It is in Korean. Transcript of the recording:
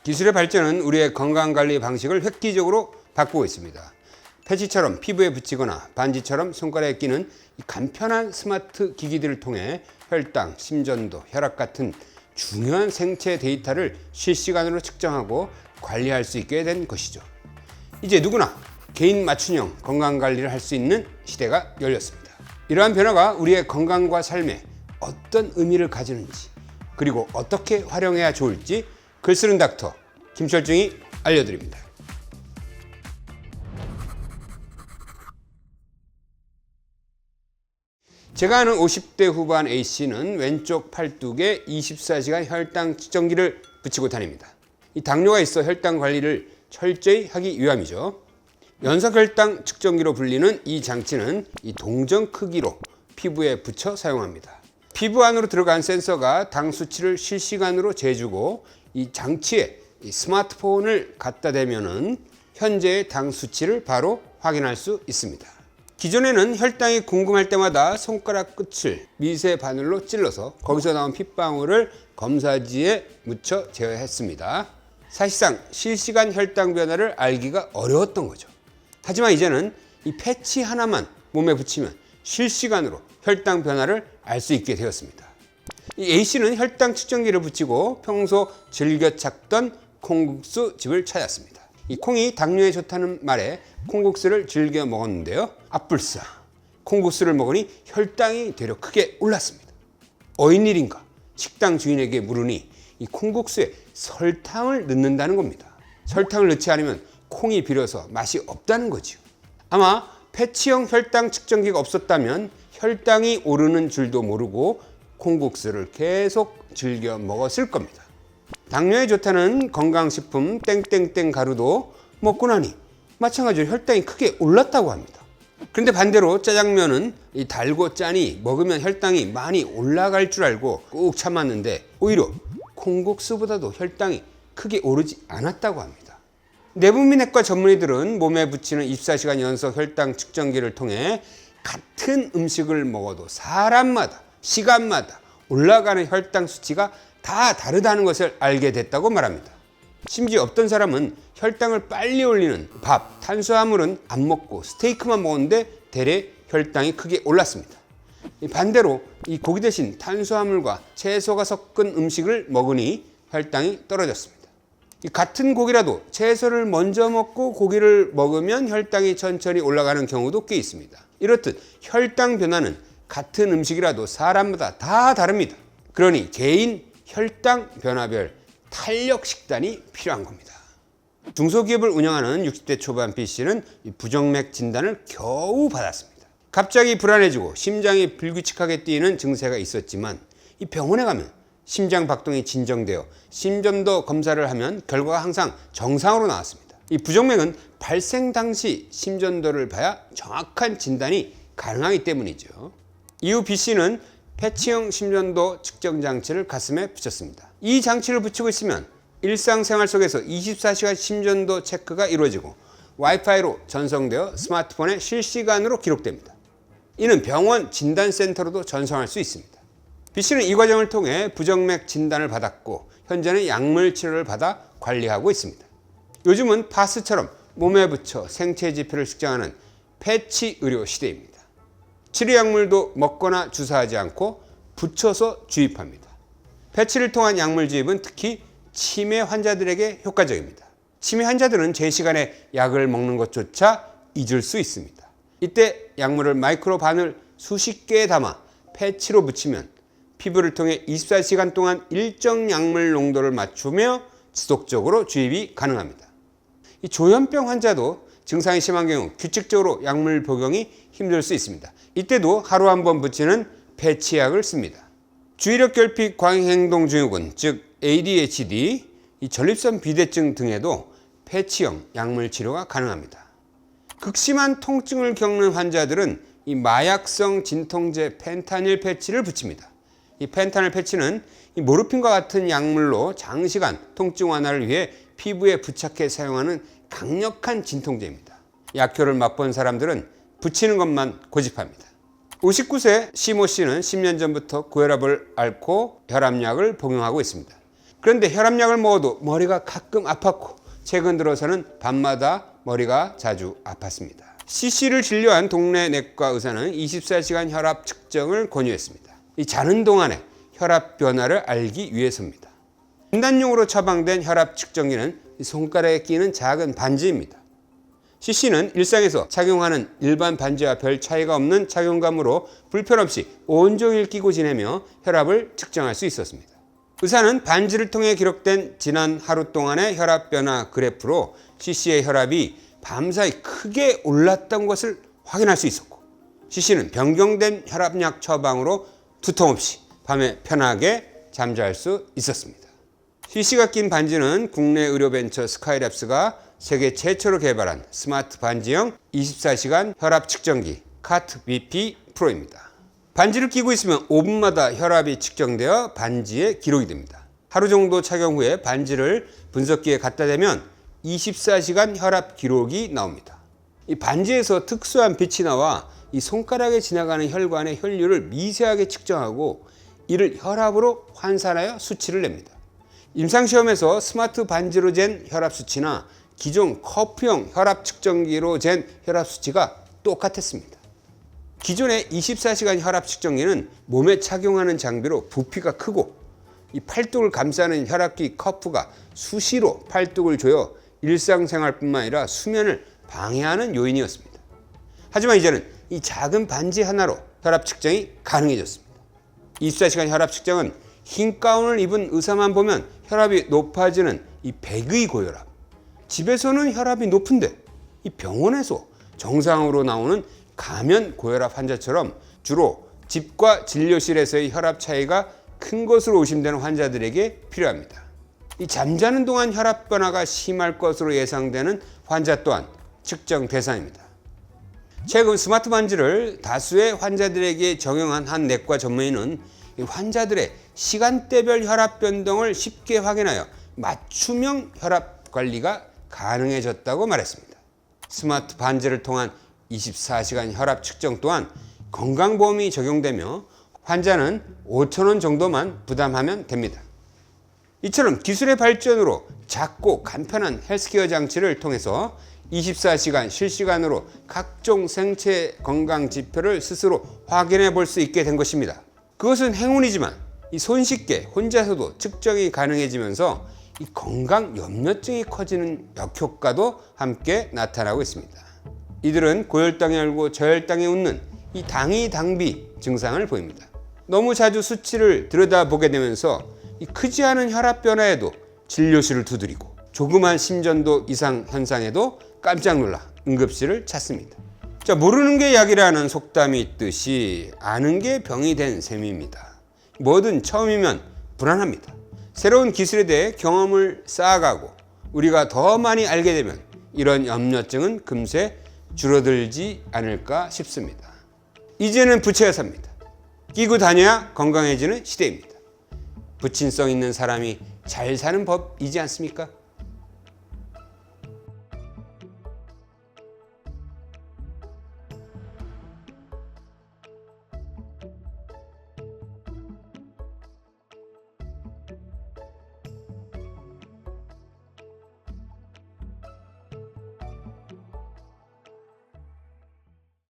기술의 발전은 우리의 건강관리 방식을 획기적으로 바꾸고 있습니다. 패치처럼 피부에 붙이거나 반지처럼 손가락에 끼는 이 간편한 스마트 기기들을 통해 혈당, 심전도, 혈압 같은 중요한 생체 데이터를 실시간으로 측정하고 관리할 수 있게 된 것이죠. 이제 누구나 개인 맞춤형 건강관리를 할 수 있는 시대가 열렸습니다. 이러한 변화가 우리의 건강과 삶에 어떤 의미를 가지는지, 그리고 어떻게 활용해야 좋을지 글 쓰는 닥터 김철중이 알려드립니다. 제가 아는 50대 후반 A씨는 왼쪽 팔뚝에 24시간 혈당 측정기를 붙이고 다닙니다. 이 당뇨가 있어 혈당 관리를 철저히 하기 위함이죠. 연속 혈당 측정기로 불리는 이 장치는 이 동전 크기로 피부에 붙여 사용합니다. 피부 안으로 들어간 센서가 당 수치를 실시간으로 재주고 이 장치에 이 스마트폰을 갖다 대면은 현재의 당 수치를 바로 확인할 수 있습니다. 기존에는 혈당이 궁금할 때마다 손가락 끝을 미세 바늘로 찔러서 거기서 나온 핏방울을 검사지에 묻혀 제어했습니다. 사실상 실시간 혈당 변화를 알기가 어려웠던 거죠. 하지만 이제는 이 패치 하나만 몸에 붙이면 실시간으로 혈당 변화를 알 수 있게 되었습니다. 이 A씨는 혈당 측정기를 붙이고 평소 즐겨 찾던 콩국수 집을 찾았습니다. 이 콩이 당뇨에 좋다는 말에 콩국수를 즐겨 먹었는데요. 앞불싸 콩국수를 먹으니 혈당이 되려 크게 올랐습니다. 어인일인가 식당 주인에게 물으니 이 콩국수에 설탕을 넣는다는 겁니다. 설탕을 넣지 않으면 콩이 비려서 맛이 없다는 거지요. 아마 패치형 혈당 측정기가 없었다면 혈당이 오르는 줄도 모르고 콩국수를 계속 즐겨 먹었을 겁니다. 당뇨에 좋다는 건강식품 땡땡땡 가루도 먹고 나니 마찬가지로 혈당이 크게 올랐다고 합니다. 그런데 반대로 짜장면은 이 달고 짜니 먹으면 혈당이 많이 올라갈 줄 알고 꾹 참았는데 오히려 콩국수보다도 혈당이 크게 오르지 않았다고 합니다. 내분비내과 전문의들은 몸에 붙이는 24시간 연속 혈당 측정기를 통해 같은 음식을 먹어도 사람마다 시간마다 올라가는 혈당 수치가 다 다르다는 것을 알게 됐다고 말합니다. 심지어 어떤 사람은 혈당을 빨리 올리는 밥, 탄수화물은 안 먹고 스테이크만 먹었는데 대래 혈당이 크게 올랐습니다. 반대로 이 고기 대신 탄수화물과 채소가 섞은 음식을 먹으니 혈당이 떨어졌습니다. 같은 고기라도 채소를 먼저 먹고 고기를 먹으면 혈당이 천천히 올라가는 경우도 꽤 있습니다. 이렇듯 혈당 변화는 같은 음식이라도 사람마다 다 다릅니다. 그러니 개인 혈당 변화별 탄력 식단이 필요한 겁니다. 중소기업을 운영하는 60대 초반 B씨는 부정맥 진단을 겨우 받았습니다. 갑자기 불안해지고 심장이 불규칙하게 뛰는 증세가 있었지만 이 병원에 가면 심장 박동이 진정되어 심전도 검사를 하면 결과가 항상 정상으로 나왔습니다. 이 부정맥은 발생 당시 심전도를 봐야 정확한 진단이 가능하기 때문이죠. 이후 B씨는 패치형 심전도 측정 장치를 가슴에 붙였습니다. 이 장치를 붙이고 있으면 일상생활 속에서 24시간 심전도 체크가 이루어지고 와이파이로 전송되어 스마트폰에 실시간으로 기록됩니다. 이는 병원 진단센터로도 전송할 수 있습니다. B씨는 이 과정을 통해 부정맥 진단을 받았고 현재는 약물 치료를 받아 관리하고 있습니다. 요즘은 파스처럼 몸에 붙여 생체 지표를 측정하는 패치 의료 시대입니다. 치료약물도 먹거나 주사하지 않고 붙여서 주입합니다. 패치를 통한 약물 주입은 특히 치매 환자들에게 효과적입니다. 치매 환자들은 제 시간에 약을 먹는 것조차 잊을 수 있습니다. 이때 약물을 마이크로 바늘 수십 개에 담아 패치로 붙이면 피부를 통해 24시간 동안 일정 약물 농도를 맞추며 지속적으로 주입이 가능합니다. 이 조현병 환자도 증상이 심한 경우 규칙적으로 약물 복용이 힘들 수 있습니다. 이때도 하루 한 번 붙이는 패치약을 씁니다. 주의력 결핍 과잉행동 증후군, 즉 ADHD, 이 전립선 비대증 등에도 패치형 약물 치료가 가능합니다. 극심한 통증을 겪는 환자들은 이 마약성 진통제 펜타닐 패치를 붙입니다. 이 펜타닐 패치는 이 모르핀과 같은 약물로 장시간 통증 완화를 위해 피부에 부착해 사용하는 강력한 진통제입니다. 약효를 맛본 사람들은 붙이는 것만 고집합니다. 59세 시모 씨는 10년 전부터 고혈압을 앓고 혈압약을 복용하고 있습니다. 그런데 혈압약을 먹어도 머리가 가끔 아팠고 최근 들어서는 밤마다 머리가 자주 아팠습니다. CC를 진료한 동네 내과 의사는 24시간 혈압 측정을 권유했습니다. 이 자는 동안에 혈압 변화를 알기 위해서입니다. 진단용으로 처방된 혈압 측정기는 손가락에 끼는 작은 반지입니다. CC는 일상에서 착용하는 일반 반지와 별 차이가 없는 착용감으로 불편 없이 온종일 끼고 지내며 혈압을 측정할 수 있었습니다. 의사는 반지를 통해 기록된 지난 하루 동안의 혈압 변화 그래프로 CC의 혈압이 밤사이 크게 올랐던 것을 확인할 수 있었고, CC는 변경된 혈압약 처방으로 두통 없이 밤에 편하게 잠잘 수 있었습니다. CC가 낀 반지는 국내 의료벤처 스카이랩스가 세계 최초로 개발한 스마트 반지형 24시간 혈압 측정기 카트 BP 프로입니다. 반지를 끼고 있으면 5분마다 혈압이 측정되어 반지에 기록이 됩니다. 하루 정도 착용 후에 반지를 분석기에 갖다 대면 24시간 혈압 기록이 나옵니다. 이 반지에서 특수한 빛이 나와 이 손가락에 지나가는 혈관의 혈류를 미세하게 측정하고 이를 혈압으로 환산하여 수치를 냅니다. 임상시험에서 스마트 반지로 잰 혈압 수치나 기존 커프형 혈압 측정기로 잰 혈압 수치가 똑같았습니다. 기존의 24시간 혈압 측정기는 몸에 착용하는 장비로 부피가 크고 이 팔뚝을 감싸는 혈압기 커프가 수시로 팔뚝을 조여 일상생활뿐만 아니라 수면을 방해하는 요인이었습니다. 하지만 이제는 이 작은 반지 하나로 혈압 측정이 가능해졌습니다. 24시간 혈압 측정은 흰 가운을 입은 의사만 보면 혈압이 높아지는 이 백의 고혈압, 집에서는 혈압이 높은데 이 병원에서 정상으로 나오는 가면 고혈압 환자처럼 주로 집과 진료실에서의 혈압 차이가 큰 것으로 의심되는 환자들에게 필요합니다. 이 잠자는 동안 혈압 변화가 심할 것으로 예상되는 환자 또한 측정 대상입니다. 최근 스마트 반지를 다수의 환자들에게 적용한 한 내과 전문의는 이 환자들의 시간대별 혈압 변동을 쉽게 확인하여 맞춤형 혈압 관리가 가능해졌다고 말했습니다. 스마트 반지를 통한 24시간 혈압 측정 또한 건강보험이 적용되며 환자는 5,000원 정도만 부담하면 됩니다. 이처럼 기술의 발전으로 작고 간편한 헬스케어 장치를 통해서 24시간 실시간으로 각종 생체 건강 지표를 스스로 확인해 볼 수 있게 된 것입니다. 그것은 행운이지만 이 손쉽게 혼자서도 측정이 가능해지면서 이 건강 염려증이 커지는 역효과도 함께 나타나고 있습니다. 이들은 고혈당에 앓고 저혈당에 웃는 이 당위당비 증상을 보입니다. 너무 자주 수치를 들여다보게 되면서 이 크지 않은 혈압 변화에도 진료실을 두드리고 조그만 심전도 이상 현상에도 깜짝 놀라 응급실을 찾습니다. 자, 모르는 게 약이라는 속담이 있듯이 아는 게 병이 된 셈입니다. 뭐든 처음이면 불안합니다. 새로운 기술에 대해 경험을 쌓아가고 우리가 더 많이 알게 되면 이런 염려증은 금세 줄어들지 않을까 싶습니다. 이제는 부채가 삽니다. 끼고 다녀야 건강해지는 시대입니다. 부친성 있는 사람이 잘 사는 법이지 않습니까?